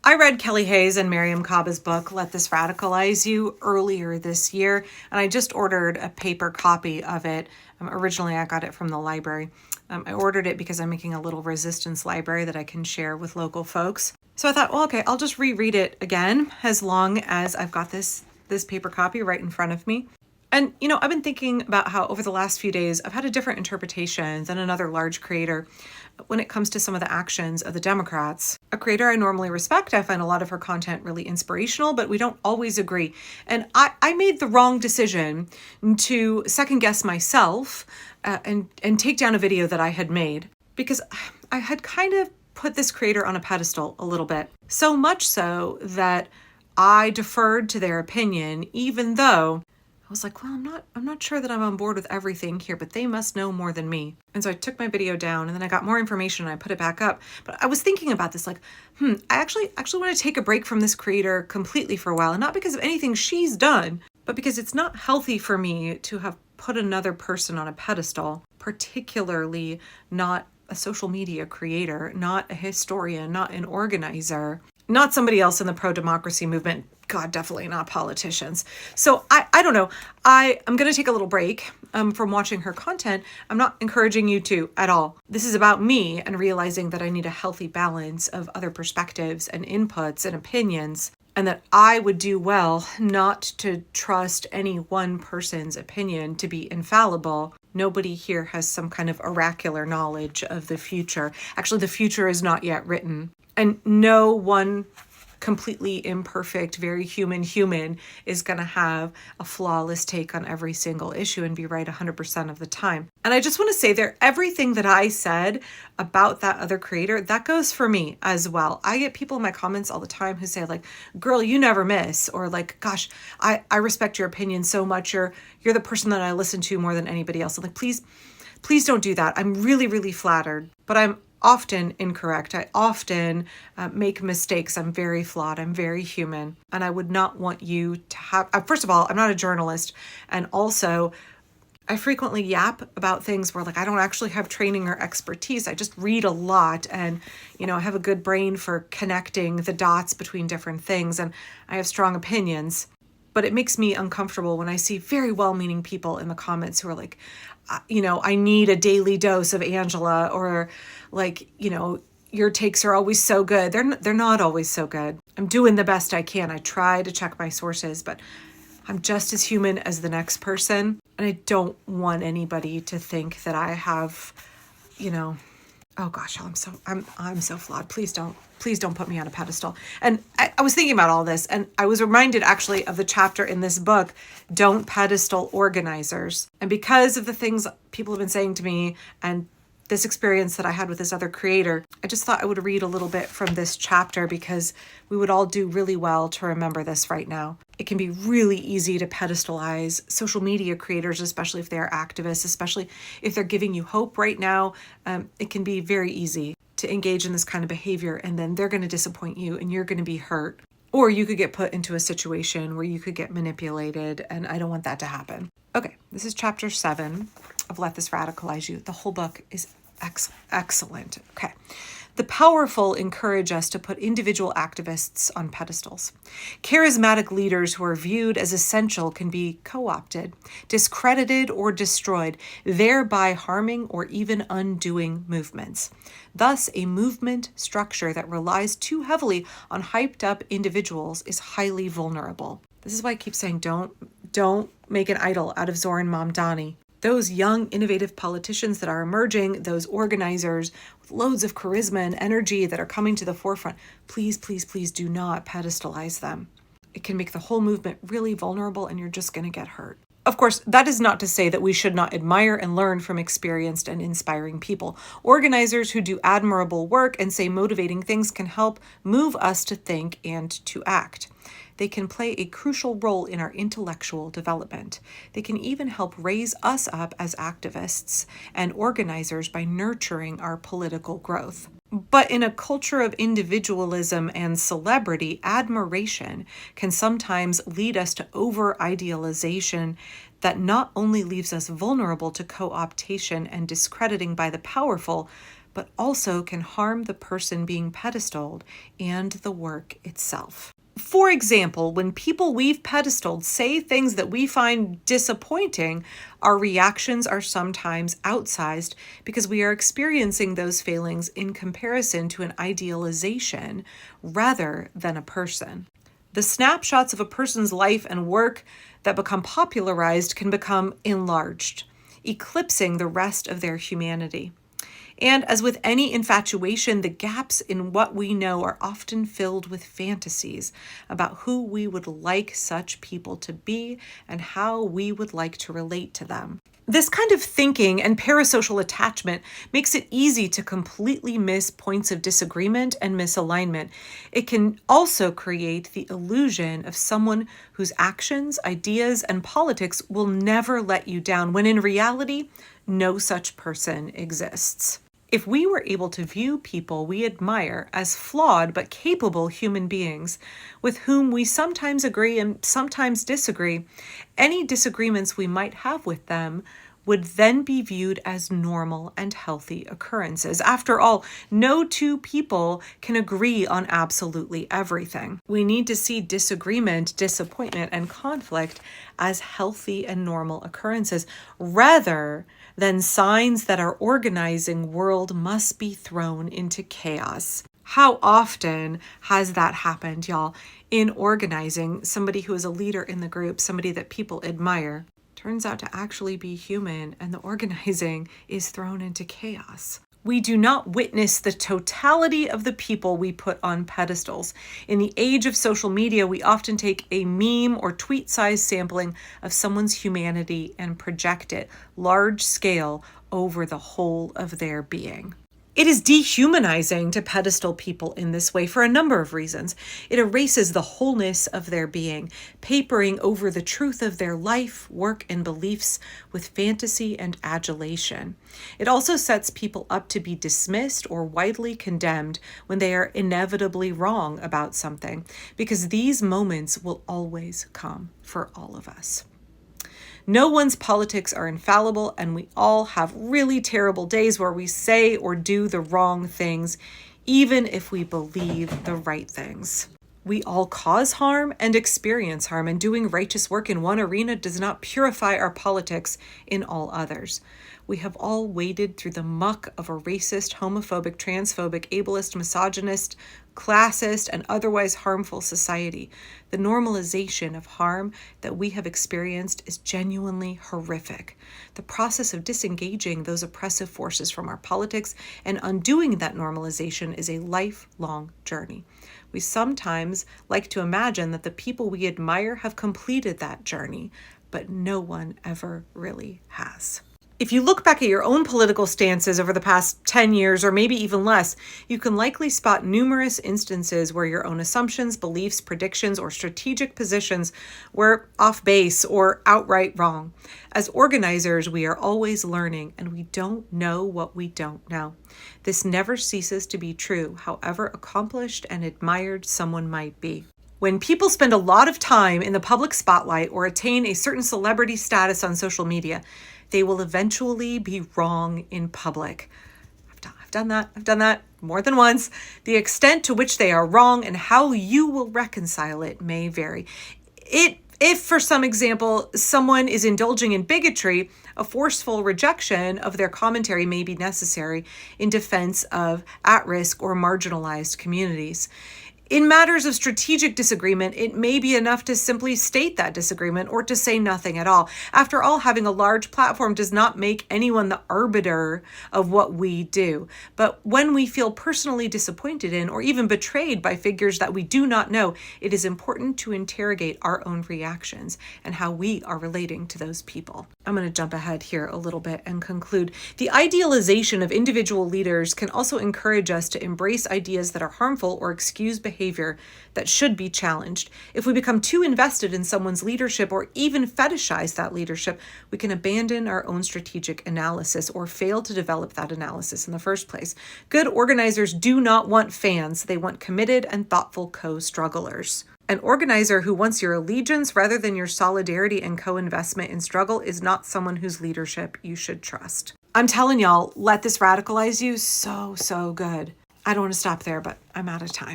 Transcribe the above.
I read Kelly Hayes and Miriam Kaba's book, Let This Radicalize You, earlier this year, and I just ordered a paper copy of it. Originally, I got it from the library. I ordered it because I'm making a little resistance library that I can share with local folks. So I thought, well, okay, I'll just reread it again as long as I've got this paper copy right in front of me. And, I've been thinking about how over the last few days, I've had a different interpretation than another large creator when it comes to some of the actions of the Democrats. A creator I normally respect. I find a lot of her content really inspirational, but we don't always agree. And I made the wrong decision to second guess myself and take down a video that I had made because I had kind of put this creator on a pedestal a little bit. So much so that I deferred to their opinion, even though I was like, well, I'm not sure that I'm on board with everything here, but they must know more than me. And so I took my video down and then I got more information and I put it back up. But I was thinking about this like, I actually want to take a break from this creator completely for a while. And not because of anything she's done, but because it's not healthy for me to have put another person on a pedestal, particularly not a social media creator, not a historian, not an organizer, not somebody else in the pro-democracy movement. God, definitely not politicians. So I don't know. I'm going to take a little break from watching her content. I'm not encouraging you to at all. This is about me and realizing that I need a healthy balance of other perspectives and inputs and opinions, and that I would do well not to trust any one person's opinion to be infallible. Nobody here has some kind of oracular knowledge of the future. Actually, the future is not yet written. And no one completely imperfect, very human is going to have a flawless take on every single issue and be right 100% of the time. And I just want to say there, everything that I said about that other creator, that goes for me as well. I get people in my comments all the time who say like, girl, you never miss, or like, gosh, I respect your opinion so much. You're the person that I listen to more than anybody else. I'm like, please don't do that. I'm really, really flattered, but I'm often incorrect. I often make mistakes. I'm very flawed. I'm very human. And I would not want you to have, first of all, I'm not a journalist. And also I frequently yap about things where like, I don't actually have training or expertise. I just read a lot and, I have a good brain for connecting the dots between different things. And I have strong opinions, but it makes me uncomfortable when I see very well-meaning people in the comments who are like, I need a daily dose of Angela, or like, your takes are always so good. They're not always so good. I'm doing the best I can. I try to check my sources, but I'm just as human as the next person. And I don't want anybody to think that I have, oh gosh, I'm so flawed. Please don't put me on a pedestal. And I was thinking about all this, and I was reminded actually of the chapter in this book, Don't Pedestal Organizers. And because of the things people have been saying to me and this experience that I had with this other creator, I just thought I would read a little bit from this chapter because we would all do really well to remember this right now. It can be really easy to pedestalize social media creators, especially if they're activists, especially if they're giving you hope right now. It can be very easy to engage in this kind of behavior, and then they're going to disappoint you and you're going to be hurt. Or you could get put into a situation where you could get manipulated, and I don't want that to happen. Okay, this is chapter 7 of Let This Radicalize You. The whole book is excellent. Okay. The powerful encourage us to put individual activists on pedestals. Charismatic leaders who are viewed as essential can be co-opted, discredited, or destroyed, thereby harming or even undoing movements. Thus, a movement structure that relies too heavily on hyped-up individuals is highly vulnerable. This is why I keep saying don't make an idol out of Zoran Mamdani. Those young, innovative politicians that are emerging, those organizers with loads of charisma and energy that are coming to the forefront, please, please, please do not pedestalize them. It can make the whole movement really vulnerable and you're just going to get hurt. Of course, that is not to say that we should not admire and learn from experienced and inspiring people. Organizers who do admirable work and say motivating things can help move us to think and to act. They can play a crucial role in our intellectual development. They can even help raise us up as activists and organizers by nurturing our political growth. But in a culture of individualism and celebrity, admiration can sometimes lead us to over-idealization that not only leaves us vulnerable to co-optation and discrediting by the powerful, but also can harm the person being pedestaled and the work itself. For example, when people we've pedestaled say things that we find disappointing, our reactions are sometimes outsized because we are experiencing those feelings in comparison to an idealization rather than a person. The snapshots of a person's life and work that become popularized can become enlarged, eclipsing the rest of their humanity. And as with any infatuation, the gaps in what we know are often filled with fantasies about who we would like such people to be and how we would like to relate to them. This kind of thinking and parasocial attachment makes it easy to completely miss points of disagreement and misalignment. It can also create the illusion of someone whose actions, ideas, and politics will never let you down, when in reality, no such person exists. If we were able to view people we admire as flawed but capable human beings with whom we sometimes agree and sometimes disagree, any disagreements we might have with them would then be viewed as normal and healthy occurrences. After all, no two people can agree on absolutely everything. We need to see disagreement, disappointment, and conflict as healthy and normal occurrences, rather than signs that our organizing world must be thrown into chaos. How often has that happened, y'all? In organizing, somebody who is a leader in the group, somebody that people admire, turns out to actually be human, and the organizing is thrown into chaos. We do not witness the totality of the people we put on pedestals. In the age of social media, we often take a meme or tweet-sized sampling of someone's humanity and project it large scale over the whole of their being. It is dehumanizing to pedestal people in this way for a number of reasons. It erases the wholeness of their being, papering over the truth of their life, work, and beliefs with fantasy and adulation. It also sets people up to be dismissed or widely condemned when they are inevitably wrong about something, because these moments will always come for all of us. No one's politics are infallible, and we all have really terrible days where we say or do the wrong things, even if we believe the right things. We all cause harm and experience harm, and doing righteous work in one arena does not purify our politics in all others. We have all waded through the muck of a racist, homophobic, transphobic, ableist, misogynist, classist, and otherwise harmful society. The normalization of harm that we have experienced is genuinely horrific. The process of disengaging those oppressive forces from our politics and undoing that normalization is a lifelong journey. We sometimes like to imagine that the people we admire have completed that journey, but no one ever really has. If you look back at your own political stances over the past 10 years, or maybe even less, you can likely spot numerous instances where your own assumptions, beliefs, predictions, or strategic positions were off base or outright wrong. As organizers, we are always learning, and we don't know what we don't know. This never ceases to be true, however accomplished and admired someone might be. When people spend a lot of time in the public spotlight or attain a certain celebrity status on social media, they will eventually be wrong in public. I've done that more than once. The extent to which they are wrong and how you will reconcile it may vary. If, for some example, someone is indulging in bigotry, a forceful rejection of their commentary may be necessary in defense of at-risk or marginalized communities. In matters of strategic disagreement, it may be enough to simply state that disagreement or to say nothing at all. After all, having a large platform does not make anyone the arbiter of what we do. But when we feel personally disappointed in or even betrayed by figures that we do not know, it is important to interrogate our own reactions and how we are relating to those people. I'm going to jump ahead here a little bit and conclude. The idealization of individual leaders can also encourage us to embrace ideas that are harmful or excuse behavior that should be challenged. If we become too invested in someone's leadership or even fetishize that leadership, we can abandon our own strategic analysis or fail to develop that analysis in the first place. Good organizers do not want fans. They want committed and thoughtful co-strugglers. An organizer who wants your allegiance rather than your solidarity and co-investment in struggle is not someone whose leadership you should trust. I'm telling y'all, let this radicalize you so, so good. I don't want to stop there, but I'm out of time.